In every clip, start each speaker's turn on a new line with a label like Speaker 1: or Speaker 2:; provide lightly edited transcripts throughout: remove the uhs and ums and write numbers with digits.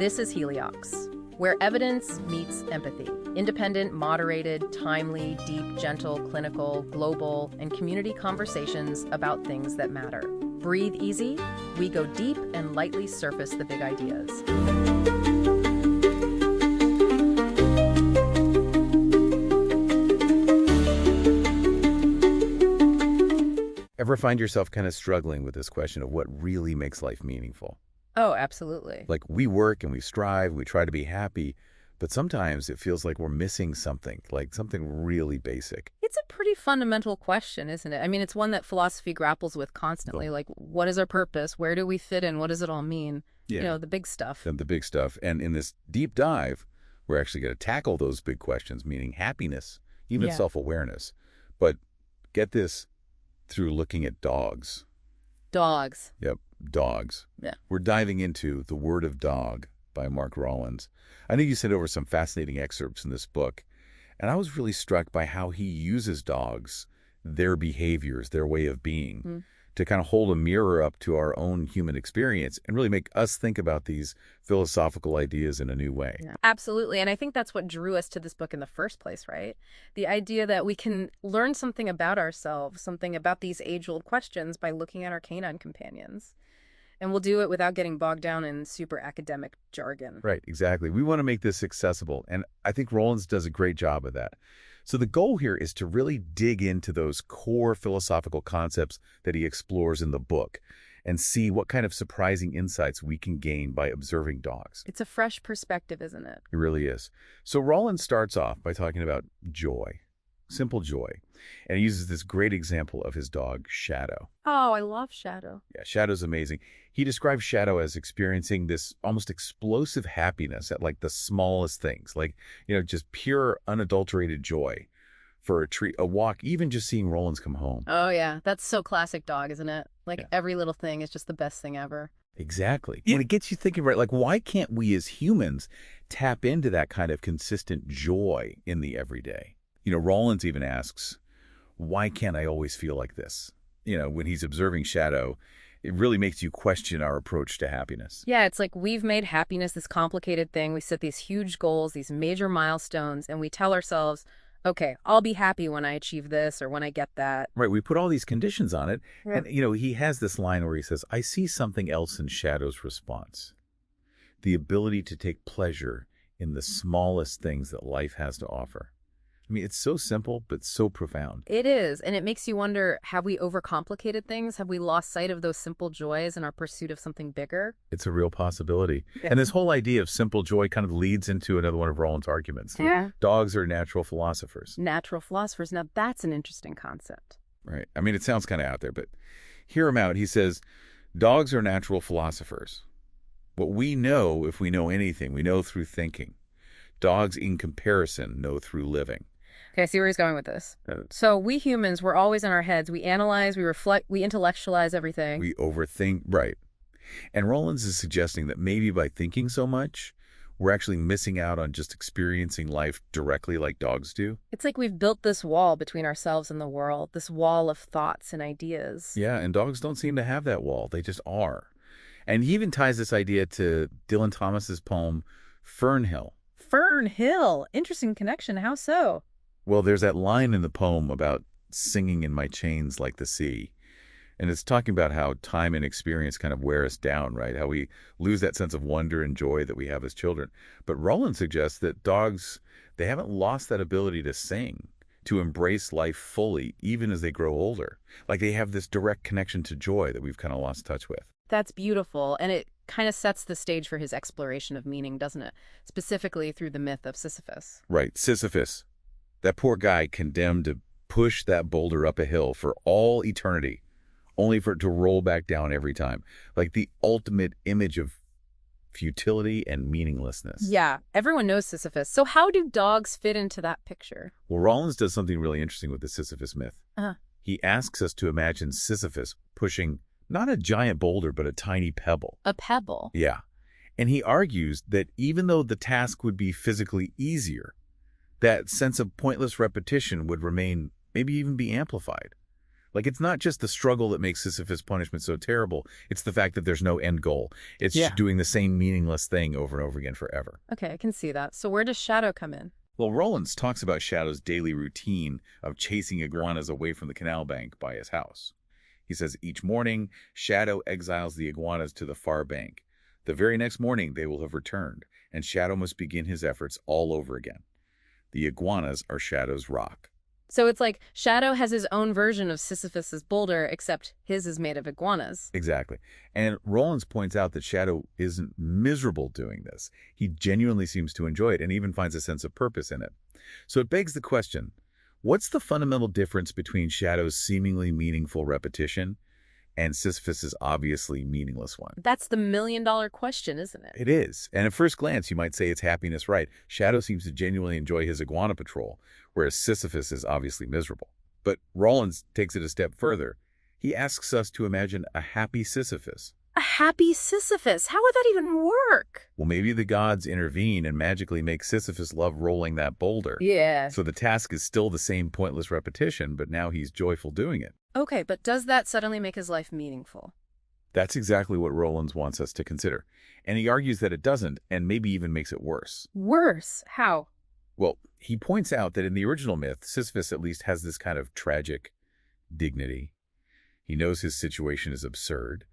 Speaker 1: This is Heliox, where evidence meets empathy. Independent, moderated, timely, deep, gentle, clinical, global, and community conversations about things that matter. Breathe easy, we go deep and lightly surface the big ideas.
Speaker 2: Ever find yourself kind of struggling with this question of what really makes life meaningful?
Speaker 1: Oh, absolutely.
Speaker 2: Like, we work and we strive, we try to be happy, but sometimes it feels like we're missing something, like something really basic.
Speaker 1: It's a pretty fundamental question, isn't it? I mean, it's one that philosophy grapples with constantly. Like, what is our purpose? Where do we fit in? What does it all mean?
Speaker 2: Yeah.
Speaker 1: You know, the big stuff.
Speaker 2: And the big stuff. And in this deep dive, we're actually going to tackle those big questions, meaning happiness, even self-awareness. But get this, through looking at dogs.
Speaker 1: Dogs.
Speaker 2: Yep, dogs.
Speaker 1: Yeah.
Speaker 2: We're diving into The Word of Dog by Mark Rollins. I know you sent over some fascinating excerpts in this book, and I was really struck by how he uses dogs, their behaviors, their way of being, to kind of hold a mirror up to our own human experience and really make us think about these philosophical ideas in a new way.
Speaker 1: Yeah. Absolutely. And I think that's what drew us to this book in the first place, right? The idea that we can learn something about ourselves, something about these age-old questions by looking at our canine companions. And we'll do it without getting bogged down in super academic jargon.
Speaker 2: Right, exactly. We want to make this accessible, and I think Rollins does a great job of that. So the goal here is to really dig into those core philosophical concepts that he explores in the book and see what kind of surprising insights we can gain by observing dogs.
Speaker 1: It's a fresh perspective, isn't it?
Speaker 2: It really is. So Rollins starts off by talking about joy, simple joy, and he uses this great example of his dog, Shadow.
Speaker 1: Oh, I love Shadow.
Speaker 2: Yeah, Shadow's amazing. He describes Shadow as experiencing this almost explosive happiness at like the smallest things, like, just pure unadulterated joy for a treat, a walk, even just seeing Rollins come home.
Speaker 1: Oh, yeah. That's so classic dog, isn't it? Like every little thing is just the best thing ever.
Speaker 2: Exactly. When it gets you thinking, right, like, why can't we as humans tap into that kind of consistent joy in the everyday? Rollins even asks, why can't I always feel like this? When he's observing Shadow, it really makes you question our approach to happiness.
Speaker 1: Yeah, it's like we've made happiness this complicated thing. We set these huge goals, these major milestones, and we tell ourselves, okay, I'll be happy when I achieve this or when I get that.
Speaker 2: Right, we put all these conditions on it. Yeah. And, he has this line where he says, I see something else in Shadow's response. The ability to take pleasure in the smallest things that life has to offer. I mean, it's so simple, but so profound.
Speaker 1: It is. And it makes you wonder, have we overcomplicated things? Have we lost sight of those simple joys in our pursuit of something bigger?
Speaker 2: It's a real possibility. Yeah. And this whole idea of simple joy kind of leads into another one of Rollins' arguments.
Speaker 1: Yeah.
Speaker 2: Dogs are natural philosophers.
Speaker 1: Natural philosophers. Now, that's an interesting concept.
Speaker 2: Right. I mean, it sounds kind of out there, but hear him out. He says, dogs are natural philosophers. What we know, if we know anything, we know through thinking. Dogs, in comparison, know through living.
Speaker 1: Okay, I see where he's going with this. So we humans, we're always in our heads. We analyze, we reflect, we intellectualize everything.
Speaker 2: We overthink, right. And Rollins is suggesting that maybe by thinking so much, we're actually missing out on just experiencing life directly like dogs do.
Speaker 1: It's like we've built this wall between ourselves and the world, this wall of thoughts and ideas.
Speaker 2: Yeah, and dogs don't seem to have that wall. They just are. And he even ties this idea to Dylan Thomas's poem, Fernhill.
Speaker 1: Fernhill. Interesting connection. How so?
Speaker 2: Well, there's that line in the poem about singing in my chains like the sea. And it's talking about how time and experience kind of wear us down, right? How we lose that sense of wonder and joy that we have as children. But Rollins suggests that dogs, they haven't lost that ability to sing, to embrace life fully, even as they grow older. Like they have this direct connection to joy that we've kind of lost touch with.
Speaker 1: That's beautiful. And it kind of sets the stage for his exploration of meaning, doesn't it? Specifically through the myth of Sisyphus.
Speaker 2: Right, Sisyphus. That poor guy condemned to push that boulder up a hill for all eternity, only for it to roll back down every time. Like the ultimate image of futility and meaninglessness.
Speaker 1: Yeah, everyone knows Sisyphus. So how do dogs fit into that picture?
Speaker 2: Well, Rollins does something really interesting with the Sisyphus myth. He asks us to imagine Sisyphus pushing not a giant boulder, but a tiny pebble.
Speaker 1: A pebble?
Speaker 2: Yeah. And he argues that even though the task would be physically easier, that sense of pointless repetition would remain, maybe even be amplified. Like, it's not just the struggle that makes Sisyphus' punishment so terrible. It's the fact that there's no end goal. It's
Speaker 3: Yeah.
Speaker 2: doing the same meaningless thing over and over again forever.
Speaker 1: Okay, I can see that. So where does Shadow come in?
Speaker 2: Well, Rollins talks about Shadow's daily routine of chasing iguanas away from the canal bank by his house. He says each morning, Shadow exiles the iguanas to the far bank. The very next morning, they will have returned, and Shadow must begin his efforts all over again. The iguanas are Shadow's rock.
Speaker 1: So it's like Shadow has his own version of Sisyphus's boulder, except his is made of iguanas.
Speaker 2: Exactly. And Rollins points out that Shadow isn't miserable doing this. He genuinely seems to enjoy it and even finds a sense of purpose in it. So it begs the question, what's the fundamental difference between Shadow's seemingly meaningful repetition and Sisyphus's obviously meaningless one?
Speaker 1: That's the million-dollar question, isn't it?
Speaker 2: It is. And at first glance, you might say it's happiness, right? Shadow seems to genuinely enjoy his iguana patrol, whereas Sisyphus is obviously miserable. But Rollins takes it a step further. He asks us to imagine a happy Sisyphus.
Speaker 1: A happy Sisyphus? How would that even work?
Speaker 2: Well, maybe the gods intervene and magically make Sisyphus love rolling that boulder.
Speaker 1: Yeah.
Speaker 2: So the task is still the same pointless repetition, but now he's joyful doing it.
Speaker 1: Okay, but does that suddenly make his life meaningful?
Speaker 2: That's exactly what Rollins wants us to consider. And he argues that it doesn't, and maybe even makes it worse.
Speaker 1: Worse? How?
Speaker 2: Well, he points out that in the original myth, Sisyphus at least has this kind of tragic dignity. He knows his situation is absurd,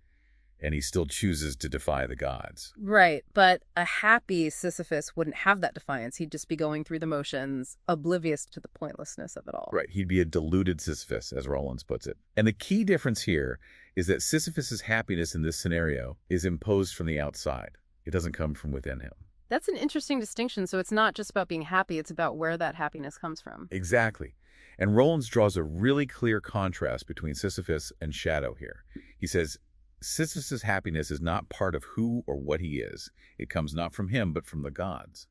Speaker 2: and he still chooses to defy the gods.
Speaker 1: Right, but a happy Sisyphus wouldn't have that defiance. He'd just be going through the motions, oblivious to the pointlessness of it all.
Speaker 2: Right, he'd be a deluded Sisyphus, as Rollins puts it. And the key difference here is that Sisyphus's happiness in this scenario is imposed from the outside. It doesn't come from within him.
Speaker 1: That's an interesting distinction. So it's not just about being happy, it's about where that happiness comes from.
Speaker 2: Exactly. And Rollins draws a really clear contrast between Sisyphus and Shadow here. He says, Sisyphus's happiness is not part of who or what he is. It comes not from him, but from the gods.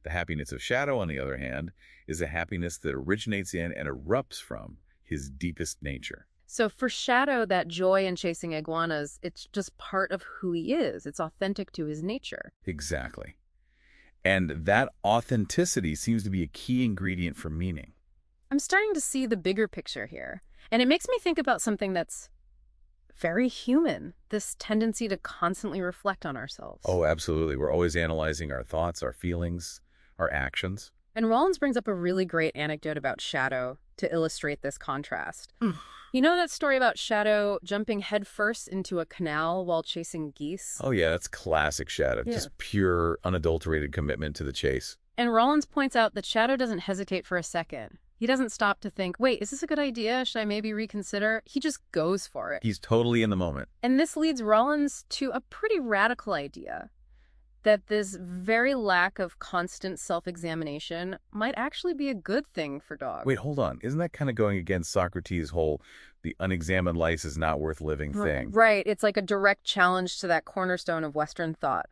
Speaker 2: The happiness of Shadow, on the other hand, is a happiness that originates in and erupts from his deepest nature.
Speaker 1: So for Shadow, that joy in chasing iguanas, it's just part of who he is. It's authentic to his nature.
Speaker 2: Exactly. And that authenticity seems to be a key ingredient for meaning.
Speaker 1: I'm starting to see the bigger picture here. And it makes me think about something that's very human, this tendency to constantly reflect on ourselves.
Speaker 2: Oh, absolutely. We're always analyzing our thoughts, our feelings, our actions.
Speaker 1: And Rollins brings up a really great anecdote about Shadow to illustrate this contrast. You know that story about Shadow jumping headfirst into a canal while chasing geese?
Speaker 2: Oh, yeah, that's classic Shadow.
Speaker 1: Yeah.
Speaker 2: Just pure, unadulterated commitment to the chase.
Speaker 1: And Rollins points out that Shadow doesn't hesitate for a second. He doesn't stop to think, wait, is this a good idea? Should I maybe reconsider? He just goes for it.
Speaker 2: He's totally in the moment.
Speaker 1: And this leads Rollins to a pretty radical idea, that this very lack of constant self-examination might actually be a good thing for dogs.
Speaker 2: Wait, hold on. Isn't that kind of going against Socrates' whole the unexamined life is not worth living thing?
Speaker 1: Right. It's like a direct challenge to that cornerstone of Western thought.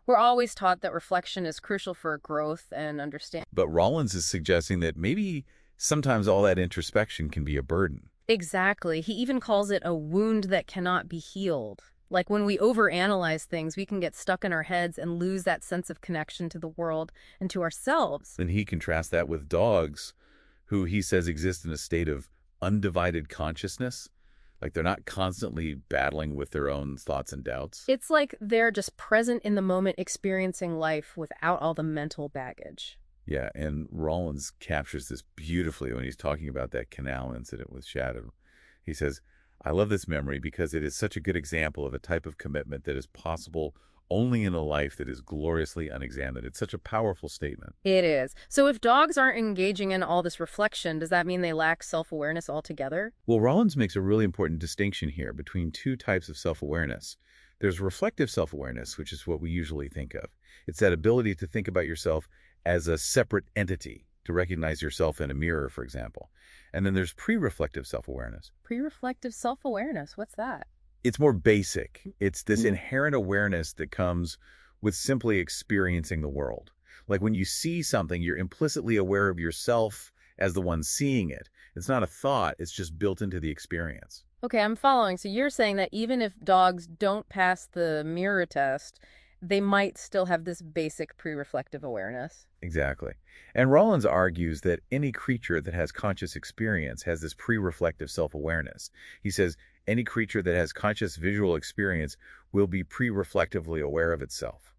Speaker 1: We're always taught that reflection is crucial for growth and understanding.
Speaker 2: But Rollins is suggesting that maybe sometimes all that introspection can be a burden.
Speaker 1: Exactly. He even calls it a wound that cannot be healed. Like when we overanalyze things, we can get stuck in our heads and lose that sense of connection to the world and to ourselves.
Speaker 2: Then he contrasts that with dogs, who he says exist in a state of undivided consciousness. Like they're not constantly battling with their own thoughts and doubts.
Speaker 1: It's like they're just present in the moment, experiencing life without all the mental baggage.
Speaker 2: Yeah, and Rollins captures this beautifully when he's talking about that canal incident with Shadow. He says, I love this memory because it is such a good example of a type of commitment that is possible only in a life that is gloriously unexamined. It's such a powerful statement.
Speaker 1: It is. So if dogs aren't engaging in all this reflection, does that mean they lack self-awareness altogether?
Speaker 2: Well, Rollins makes a really important distinction here between two types of self-awareness. There's reflective self-awareness, which is what we usually think of. It's that ability to think about yourself as a separate entity, to recognize yourself in a mirror, for example. And then there's pre-reflective self-awareness.
Speaker 1: Pre-reflective self-awareness, what's that?
Speaker 2: It's more basic. It's this inherent awareness that comes with simply experiencing the world. Like when you see something, you're implicitly aware of yourself as the one seeing it. It's not a thought, it's just built into the experience.
Speaker 1: Okay, I'm following. So you're saying that even if dogs don't pass the mirror test they might still have this basic pre-reflective awareness.
Speaker 2: Exactly. And Rollins argues that any creature that has conscious experience has this pre-reflective self-awareness. He says any creature that has conscious visual experience will be pre-reflectively aware of itself.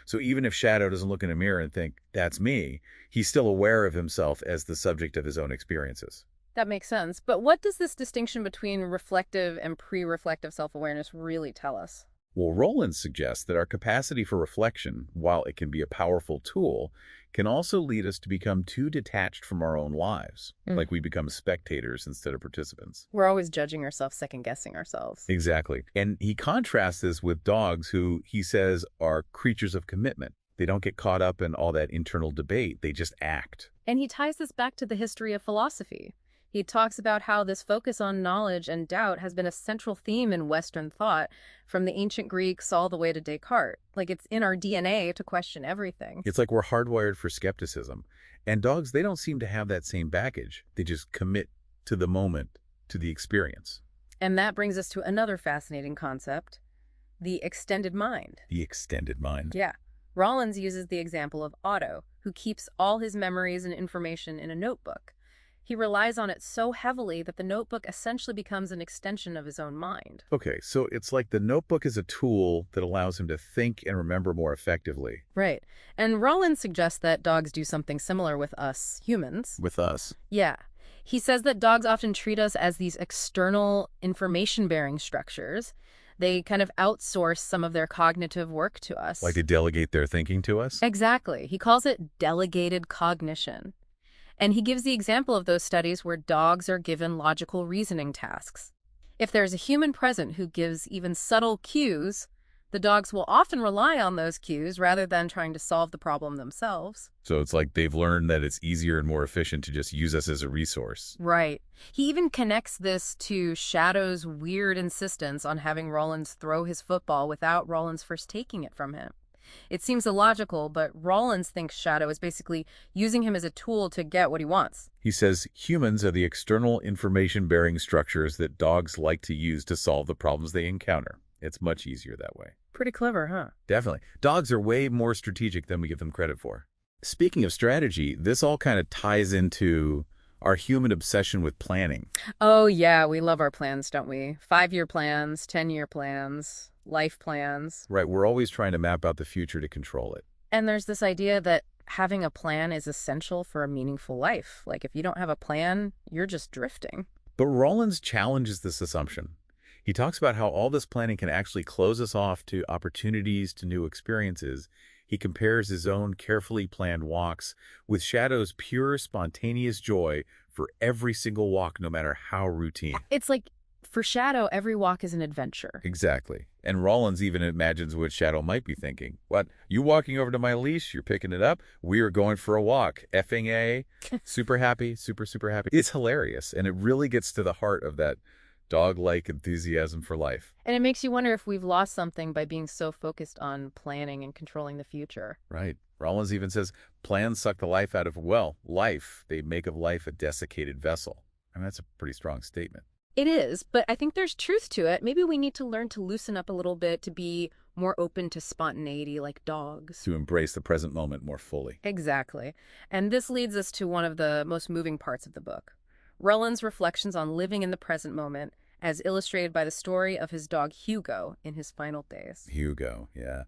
Speaker 2: So even if Shadow doesn't look in a mirror and think, that's me, he's still aware of himself as the subject of his own experiences.
Speaker 1: That makes sense. But what does this distinction between reflective and pre-reflective self-awareness really tell us?
Speaker 2: Well, Rollins suggests that our capacity for reflection, while it can be a powerful tool, can also lead us to become too detached from our own lives, like we become spectators instead of participants.
Speaker 1: We're always judging ourselves, second-guessing ourselves.
Speaker 2: Exactly. And he contrasts this with dogs who, he says, are creatures of commitment. They don't get caught up in all that internal debate. They just act.
Speaker 1: And he ties this back to the history of philosophy. He talks about how this focus on knowledge and doubt has been a central theme in Western thought, from the ancient Greeks all the way to Descartes. Like, it's in our DNA to question everything.
Speaker 2: It's like we're hardwired for skepticism. And dogs, they don't seem to have that same baggage. They just commit to the moment, to the experience.
Speaker 1: And that brings us to another fascinating concept, the extended mind.
Speaker 2: The extended mind.
Speaker 1: Yeah. Rollins uses the example of Otto, who keeps all his memories and information in a notebook. He relies on it so heavily that the notebook essentially becomes an extension of his own mind.
Speaker 2: Okay, so it's like the notebook is a tool that allows him to think and remember more effectively.
Speaker 1: Right. And Rollins suggests that dogs do something similar with us humans.
Speaker 2: With us.
Speaker 1: Yeah. He says that dogs often treat us as these external information-bearing structures. They kind of outsource some of their cognitive work to us.
Speaker 2: Like they delegate their thinking to us?
Speaker 1: Exactly. He calls it delegated cognition. And he gives the example of those studies where dogs are given logical reasoning tasks. If there's a human present who gives even subtle cues, the dogs will often rely on those cues rather than trying to solve the problem themselves.
Speaker 2: So it's like they've learned that it's easier and more efficient to just use us as a resource.
Speaker 1: Right. He even connects this to Shadow's weird insistence on having Rollins throw his football without Rollins first taking it from him. It seems illogical, but Rollins thinks Shadow is basically using him as a tool to get what he wants.
Speaker 2: He says humans are the external information-bearing structures that dogs like to use to solve the problems they encounter. It's much easier that way.
Speaker 1: Pretty clever, huh?
Speaker 2: Definitely. Dogs are way more strategic than we give them credit for. Speaking of strategy, this all kind of ties into our human obsession with planning.
Speaker 1: Oh, yeah, we love our plans, don't we? 5-year plans, 10-year plans, life plans.
Speaker 2: Right, we're always trying to map out the future to control it.
Speaker 1: And there's this idea that having a plan is essential for a meaningful life. Like, if you don't have a plan, you're just drifting.
Speaker 2: But Rollins challenges this assumption. He talks about how all this planning can actually close us off to opportunities, to new experiences. He compares his own carefully planned walks with Shadow's pure, spontaneous joy for every single walk, no matter how routine.
Speaker 1: It's like, for Shadow, every walk is an adventure.
Speaker 2: Exactly. And Rollins even imagines what Shadow might be thinking. What? You walking over to my leash? You're picking it up? We are going for a walk. Effing A. Super happy. Super, super happy. It's hilarious. And it really gets to the heart of that dog-like enthusiasm for life.
Speaker 1: And it makes you wonder if we've lost something by being so focused on planning and controlling the future.
Speaker 2: Right. Rollins even says, plans suck the life out of, well, life. They make of life a desiccated vessel. I mean, that's a pretty strong statement.
Speaker 1: It is, but I think there's truth to it. Maybe we need to learn to loosen up a little bit, to be more open to spontaneity like dogs.
Speaker 2: To embrace the present moment more fully.
Speaker 1: Exactly. And this leads us to one of the most moving parts of the book. Rollins' reflections on living in the present moment, as illustrated by the story of his dog Hugo in his final days.
Speaker 2: Hugo, yeah.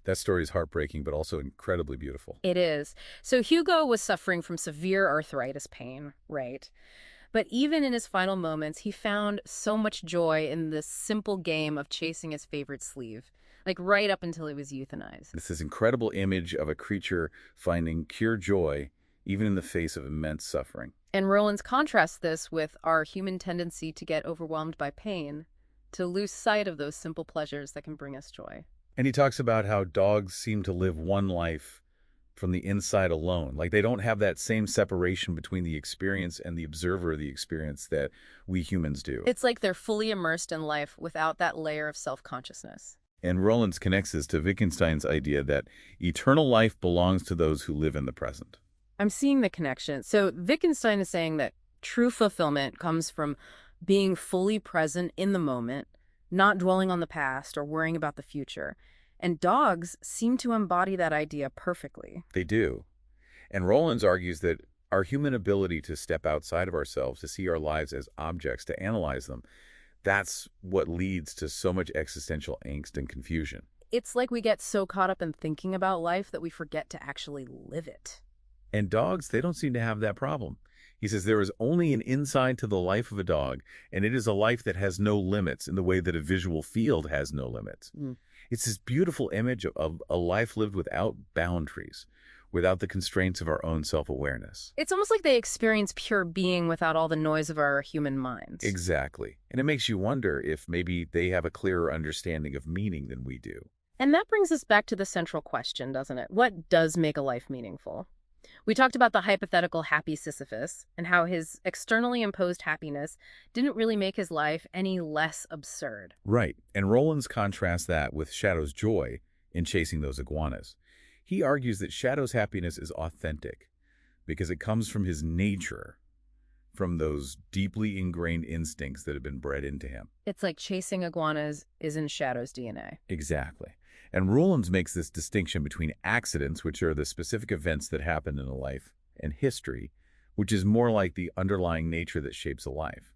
Speaker 2: That story is heartbreaking, but also incredibly beautiful.
Speaker 1: It is. So Hugo was suffering from severe arthritis pain, right? But even in his final moments, he found so much joy in this simple game of chasing his favorite sleeve, like right up until he was euthanized.
Speaker 2: It's this incredible image of a creature finding pure joy, even in the face of immense suffering.
Speaker 1: And Rollins contrasts this with our human tendency to get overwhelmed by pain, to lose sight of those simple pleasures that can bring us joy.
Speaker 2: And he talks about how dogs seem to live one life from the inside alone. Like they don't have that same separation between the experience and the observer of the experience that we humans do.
Speaker 1: It's like they're fully immersed in life without that layer of self-consciousness.
Speaker 2: And Rollins connects this to Wittgenstein's idea that eternal life belongs to those who live in the present.
Speaker 1: I'm seeing the connection. So Wittgenstein is saying that true fulfillment comes from being fully present in the moment, not dwelling on the past or worrying about the future. And dogs seem to embody that idea perfectly.
Speaker 2: They do. And Rollins argues that our human ability to step outside of ourselves, to see our lives as objects, to analyze them, that's what leads to so much existential angst and confusion.
Speaker 1: It's like we get so caught up in thinking about life that we forget to actually live it.
Speaker 2: And dogs, they don't seem to have that problem. He says there is only an inside to the life of a dog, and it is a life that has no limits in the way that a visual field has no limits. It's this beautiful image of a life lived without boundaries, without the constraints of our own self-awareness.
Speaker 1: It's almost like they experience pure being without all the noise of our human minds.
Speaker 2: Exactly. And it makes you wonder if maybe they have a clearer understanding of meaning than we do.
Speaker 1: And that brings us back to the central question, doesn't it? What does make a life meaningful? We talked about the hypothetical happy Sisyphus and how his externally imposed happiness didn't really make his life any less absurd.
Speaker 2: Right. And Rollins contrasts that with Shadow's joy in chasing those iguanas. He argues that Shadow's happiness is authentic because it comes from his nature, from those deeply ingrained instincts that have been bred into him.
Speaker 1: It's like chasing iguanas is in Shadow's DNA.
Speaker 2: Exactly. And Rollins makes this distinction between accidents, which are the specific events that happen in a life, and history, which is more like the underlying nature that shapes a life.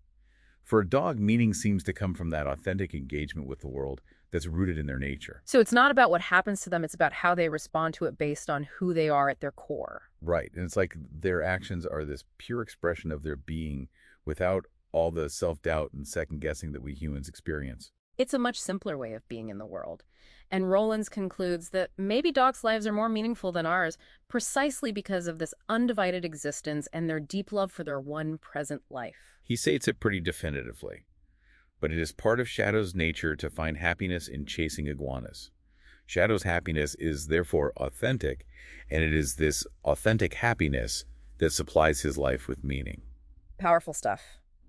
Speaker 2: For a dog, meaning seems to come from that authentic engagement with the world that's rooted in their nature.
Speaker 1: So it's not about what happens to them, it's about how they respond to it based on who they are at their core.
Speaker 2: Right. And it's like their actions are this pure expression of their being without all the self-doubt and second-guessing that we humans experience.
Speaker 1: It's a much simpler way of being in the world. And Rollins concludes that maybe dogs' lives are more meaningful than ours precisely because of this undivided existence and their deep love for their one present life.
Speaker 2: He states it pretty definitively. But it is part of Shadow's nature to find happiness in chasing iguanas. Shadow's happiness is therefore authentic, and it is this authentic happiness that supplies his life with meaning.
Speaker 1: Powerful stuff.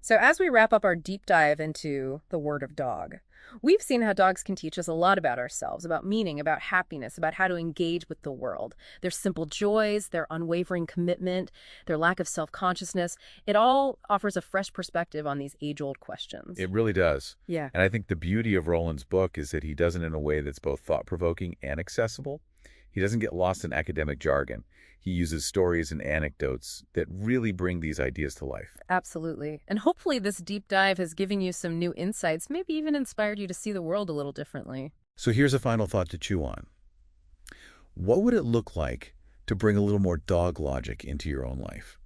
Speaker 1: So as we wrap up our deep dive into the word of dog, we've seen how dogs can teach us a lot about ourselves, about meaning, about happiness, about how to engage with the world. Their simple joys, their unwavering commitment, their lack of self-consciousness, it all offers a fresh perspective on these age-old questions.
Speaker 2: It really does.
Speaker 1: Yeah.
Speaker 2: And I think the beauty of Rollins' book is that he does it in a way that's both thought-provoking and accessible. He doesn't get lost in academic jargon. He uses stories and anecdotes that really bring these ideas to life.
Speaker 1: Absolutely. And hopefully this deep dive has given you some new insights, maybe even inspired you to see the world a little differently.
Speaker 2: So here's a final thought to chew on. What would it look like to bring a little more dog logic into your own life?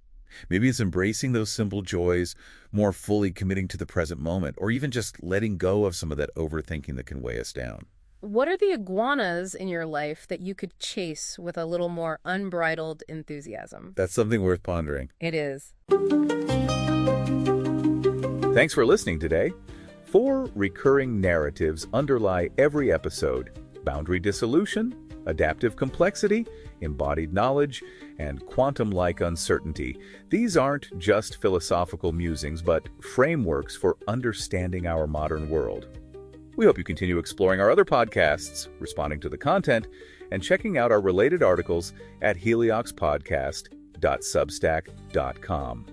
Speaker 2: Maybe it's embracing those simple joys, more fully committing to the present moment, or even just letting go of some of that overthinking that can weigh us down.
Speaker 1: What are the iguanas in your life that you could chase with a little more unbridled enthusiasm?
Speaker 2: That's something worth pondering.
Speaker 1: It is.
Speaker 2: Thanks for listening today. 4 recurring narratives underlie every episode: boundary dissolution, adaptive complexity, embodied knowledge, and quantum-like uncertainty. These aren't just philosophical musings, but frameworks for understanding our modern world. We hope you continue exploring our other podcasts, responding to the content, and checking out our related articles at helioxpodcast.substack.com.